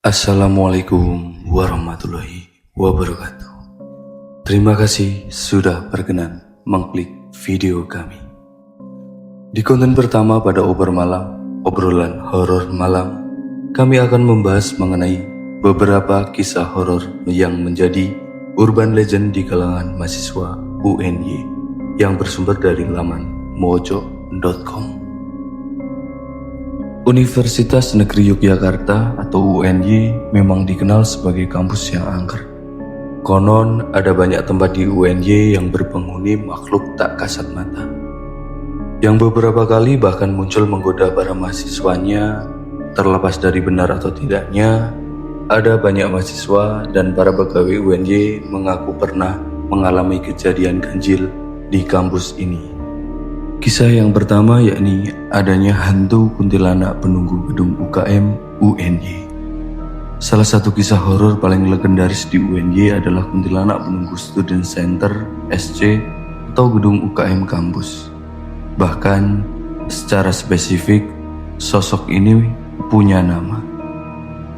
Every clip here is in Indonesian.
Assalamualaikum warahmatullahi wabarakatuh. Terima kasih sudah berkenan mengklik video kami. Di konten pertama pada obrolan horor malam, kami akan membahas mengenai beberapa kisah horor yang menjadi urban legend di kalangan mahasiswa UNY yang bersumber dari laman mojo.com. Universitas Negeri Yogyakarta atau UNY memang dikenal sebagai kampus yang angker. Konon ada banyak tempat di UNY yang berpenghuni makhluk tak kasat mata, yang beberapa kali bahkan muncul menggoda para mahasiswanya. Terlepas dari benar atau tidaknya, ada banyak mahasiswa dan para pegawai UNY mengaku pernah mengalami kejadian ganjil di kampus ini. Kisah yang pertama yakni adanya hantu kuntilanak penunggu gedung UKM UNY. Salah satu kisah horor paling legendaris di UNY adalah kuntilanak penunggu Student Center SC atau gedung UKM kampus. Bahkan secara spesifik sosok ini punya nama.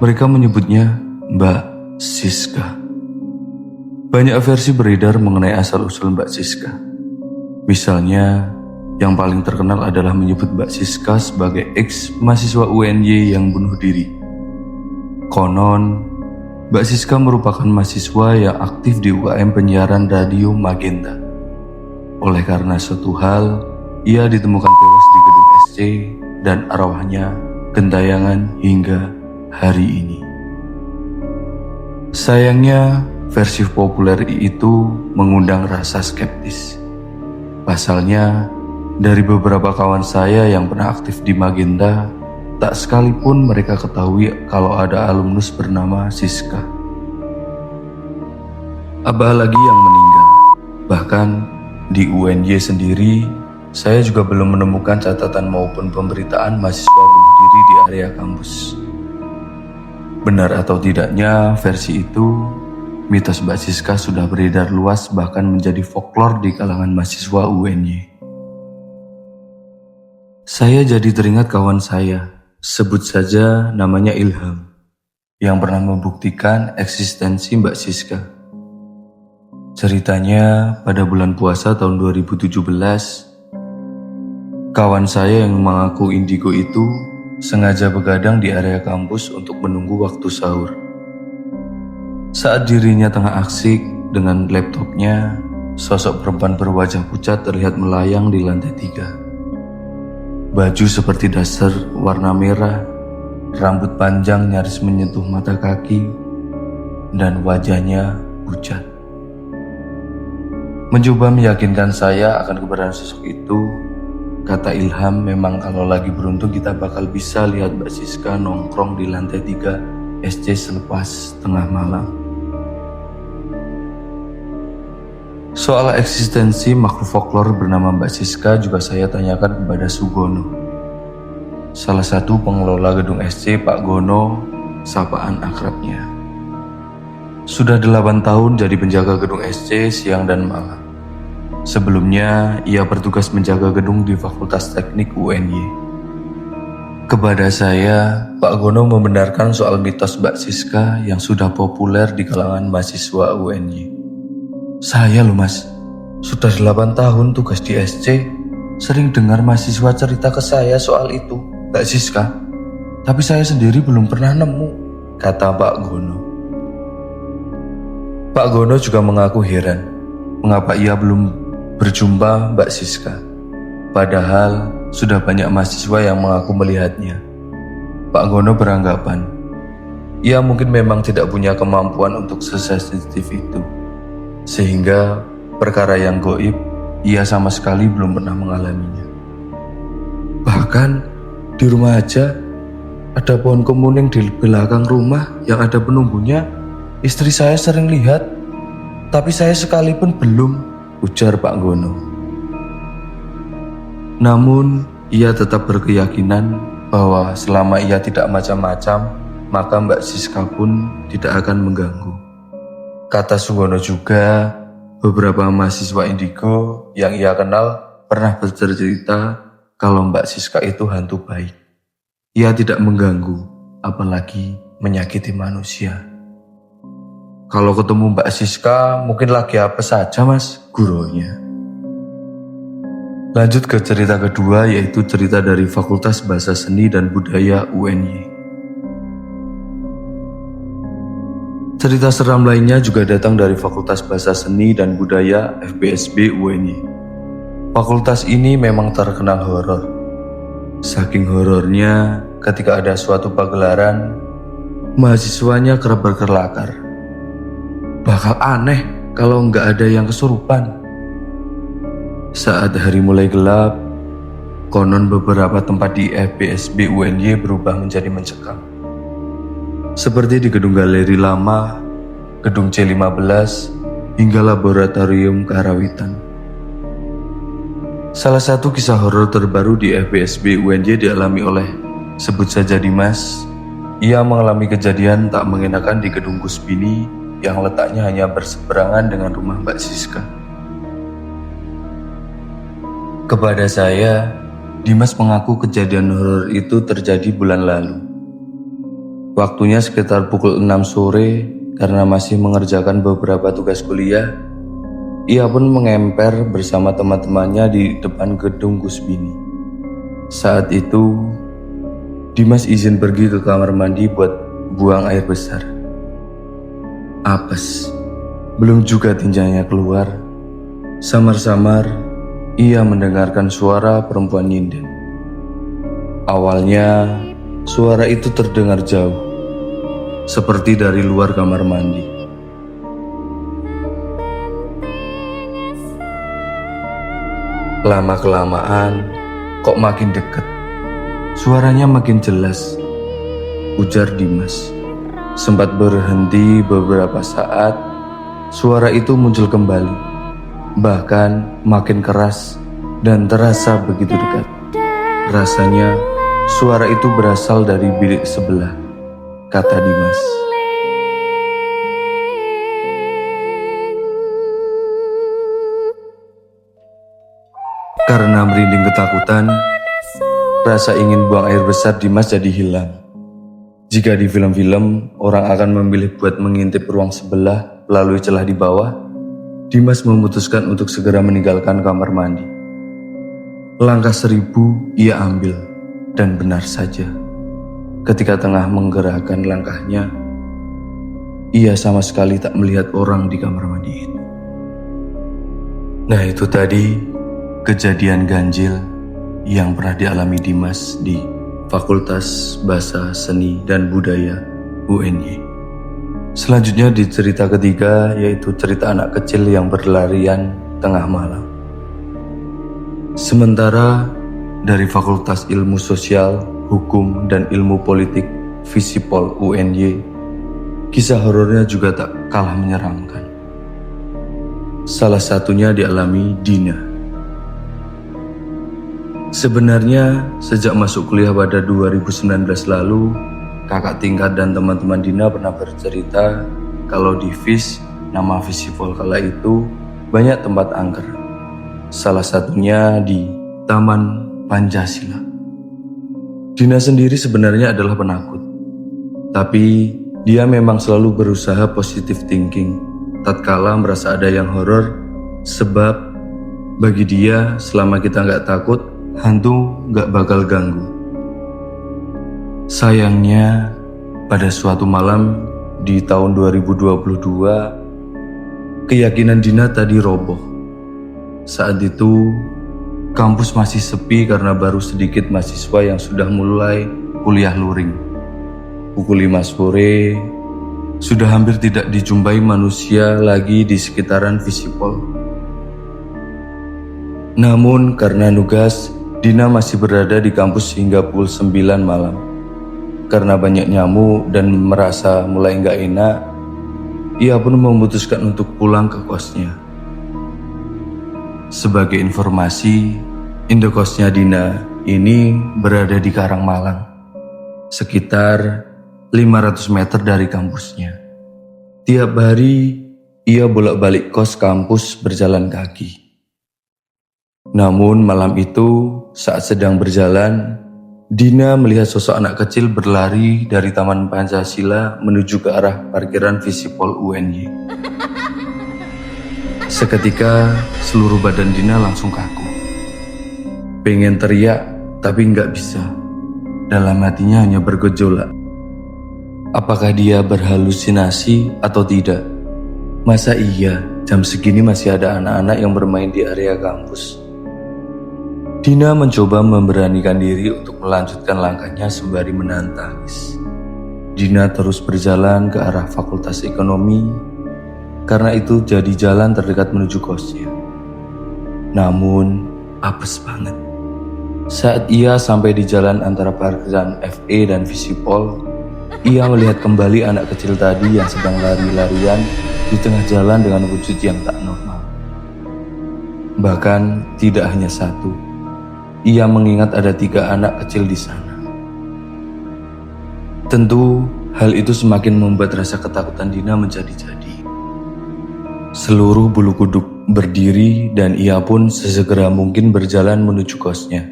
Mereka menyebutnya Mbak Siska. Banyak versi beredar mengenai asal-usul Mbak Siska. Misalnya, yang paling terkenal adalah menyebut Mbak Siska sebagai ex-mahasiswa UNY yang bunuh diri. Konon, Mbak Siska merupakan mahasiswa yang aktif di UKM penyiaran radio Magenta. Oleh karena suatu hal, ia ditemukan tewas di gedung SC dan arwahnya gentayangan hingga hari ini. Sayangnya, versi populer itu mengundang rasa skeptis. Pasalnya, dari beberapa kawan saya yang pernah aktif di Magenta, tak sekalipun mereka ketahui kalau ada alumnus bernama Siska. Apalagi yang meninggal. Bahkan di UNY sendiri, saya juga belum menemukan catatan maupun pemberitaan mahasiswa bunuh diri di area kampus. Benar atau tidaknya versi itu, mitos Mbak Siska sudah beredar luas bahkan menjadi folklore di kalangan mahasiswa UNY. Saya jadi teringat kawan saya, sebut saja namanya Ilham, yang pernah membuktikan eksistensi Mbak Siska. Ceritanya pada bulan puasa tahun 2017, kawan saya yang mengaku indigo itu sengaja begadang di area kampus untuk menunggu waktu sahur. Saat dirinya tengah asyik dengan laptopnya, sosok perempuan berwajah pucat terlihat melayang di lantai 3. Baju seperti dasar warna merah, rambut panjang nyaris menyentuh mata kaki, dan wajahnya pucat. Mencoba meyakinkan saya akan keberadaan sosok itu, kata Ilham, memang kalau lagi beruntung kita bakal bisa lihat Mbak Siska nongkrong di lantai 3 SC selepas tengah malam. Soal eksistensi makhluk folklore bernama Mbak Siska juga saya tanyakan kepada Sugono, salah satu pengelola gedung SC. Pak Gono, sapaan akrabnya. Sudah 8 tahun jadi penjaga gedung SC siang dan malam. Sebelumnya, ia bertugas menjaga gedung di Fakultas Teknik UNY. Kepada saya, Pak Gono membenarkan soal mitos Mbak Siska yang sudah populer di kalangan mahasiswa UNY. Saya loh mas, sudah 8 tahun tugas di SC, sering dengar mahasiswa cerita ke saya soal itu, Mbak Siska. Tapi saya sendiri belum pernah nemu, kata Pak Gono. Pak Gono juga mengaku heran, mengapa ia belum berjumpa Mbak Siska. Padahal sudah banyak mahasiswa yang mengaku melihatnya. Pak Gono beranggapan, ia mungkin memang tidak punya kemampuan untuk sesensitif itu. Sehingga perkara yang goib, ia sama sekali belum pernah mengalaminya. Bahkan di rumah aja, ada pohon kemuning di belakang rumah yang ada penunggunya. Istri saya sering lihat, tapi saya sekalipun belum, ujar Pak Gono. Namun, ia tetap berkeyakinan bahwa selama ia tidak macam-macam, maka Mbak Siska pun tidak akan mengganggu. Kata Suwono juga, beberapa mahasiswa indigo yang ia kenal pernah bercerita kalau Mbak Siska itu hantu baik. Ia tidak mengganggu, apalagi menyakiti manusia. Kalau ketemu Mbak Siska, mungkin lagi apa saja mas, gurunya. Lanjut ke cerita kedua, yaitu cerita dari Fakultas Bahasa Seni dan Budaya UNY. Cerita seram lainnya juga datang dari Fakultas Bahasa Seni dan Budaya FBSB UNY. Fakultas ini memang terkenal horor. Saking horornya, ketika ada suatu pagelaran, mahasiswanya kerap berkelakar. Bakal aneh kalau nggak ada yang kesurupan. Saat hari mulai gelap, konon beberapa tempat di FBSB UNY berubah menjadi mencekam. Seperti di gedung galeri lama, gedung C15, hingga laboratorium karawitan. Salah satu kisah horor terbaru di FBSB UNY dialami oleh, sebut saja Dimas. Ia mengalami kejadian tak mengenakan di gedung Kusbini yang letaknya hanya berseberangan dengan rumah Mbak Siska. Kepada saya, Dimas mengaku kejadian horor itu terjadi bulan lalu. Waktunya sekitar pukul 6 sore karena masih mengerjakan beberapa tugas kuliah. Ia pun mengemper bersama teman-temannya di depan gedung Kusbini. Saat itu, Dimas izin pergi ke kamar mandi buat buang air besar. Apes, belum juga tinjanya keluar. Samar-samar, ia mendengarkan suara perempuan nyinden. Awalnya, suara itu terdengar jauh, seperti dari luar kamar mandi. Lama-kelamaan, kok makin dekat. Suaranya makin jelas, ujar Dimas. Sempat berhenti beberapa saat, suara itu muncul kembali, bahkan makin keras dan terasa begitu dekat. Rasanya suara itu berasal dari bilik sebelah, kata Dimas. Karena merinding ketakutan, rasa ingin buang air besar Dimas jadi hilang. Jika di film-film, orang akan memilih buat mengintip ruang sebelah melalui celah di bawah, Dimas memutuskan untuk segera meninggalkan kamar mandi. Langkah 1000 ia ambil, dan benar saja. Ketika tengah menggerakkan langkahnya, ia sama sekali tak melihat orang di kamar mandi itu. Nah itu tadi kejadian ganjil yang pernah dialami Dimas di Fakultas Bahasa Seni dan Budaya UNY. Selanjutnya di cerita ketiga, yaitu cerita anak kecil yang berlarian tengah malam. Sementara dari Fakultas Ilmu Sosial, Hukum, dan Ilmu Politik Visipol UNY, kisah horornya juga tak kalah menyeramkan. Salah satunya dialami Dina. Sebenarnya, sejak masuk kuliah pada 2019 lalu, kakak tingkat dan teman-teman Dina pernah bercerita kalau di FIS, nama Visipol kala itu, banyak tempat angker. Salah satunya di Taman Pancasila. Dina sendiri sebenarnya adalah penakut, tapi dia memang selalu berusaha positive thinking tatkala merasa ada yang horor, sebab bagi dia selama kita nggak takut, hantu gak bakal ganggu. Sayangnya, pada suatu malam di tahun 2022, keyakinan Dina tadi roboh. Saat itu, kampus masih sepi karena baru sedikit mahasiswa yang sudah mulai kuliah luring. Pukul 5 sore, sudah hampir tidak dijumpai manusia lagi di sekitaran Visipol. Namun karena nugas, Dina masih berada di kampus hingga pukul 9 malam. Karena banyak nyamuk dan merasa mulai nggak enak, ia pun memutuskan untuk pulang ke kosnya. Sebagai informasi, indekosnya Dina ini berada di Karangmalang, sekitar 500 meter dari kampusnya. Tiap hari, ia bolak-balik kos kampus berjalan kaki. Namun malam itu, saat sedang berjalan, Dina melihat sosok anak kecil berlari dari Taman Pancasila menuju ke arah parkiran Visipol UNY. Seketika, seluruh badan Dina langsung kaku. Pengen teriak, tapi nggak bisa. Dalam hatinya hanya bergejolak. Apakah dia berhalusinasi atau tidak? Masa iya, jam segini masih ada anak-anak yang bermain di area kampus? Dina mencoba memberanikan diri untuk melanjutkan langkahnya sembari menahan tangis. Dina terus berjalan ke arah Fakultas Ekonomi, karena itu jadi jalan terdekat menuju kosnya. Namun, apes banget. Saat ia sampai di jalan antara parkiran FE dan Visipol, ia melihat kembali anak kecil tadi yang sedang lari-larian di tengah jalan dengan wujud yang tak normal. Bahkan, tidak hanya satu. Ia mengingat ada 3 anak kecil di sana. Tentu, hal itu semakin membuat rasa ketakutan Dina menjadi-jadi. Seluruh bulu kuduk berdiri dan ia pun sesegera mungkin berjalan menuju kosnya.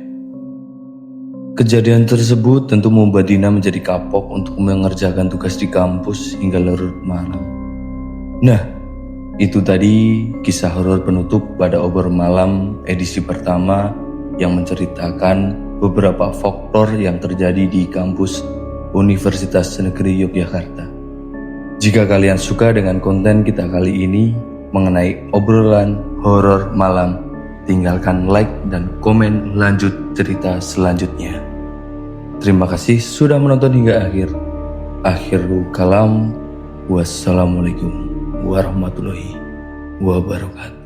Kejadian tersebut tentu membuat Dina menjadi kapok untuk mengerjakan tugas di kampus hingga larut malam. Nah, itu tadi kisah horor penutup pada obor malam edisi pertama yang menceritakan beberapa folklore yang terjadi di kampus Universitas Negeri Yogyakarta. Jika kalian suka dengan konten kita kali ini mengenai obrolan horor malam, tinggalkan like dan komen lanjut cerita selanjutnya. Terima kasih sudah menonton hingga akhir. Akhirul kalam, wassalamualaikum warahmatullahi wabarakatuh.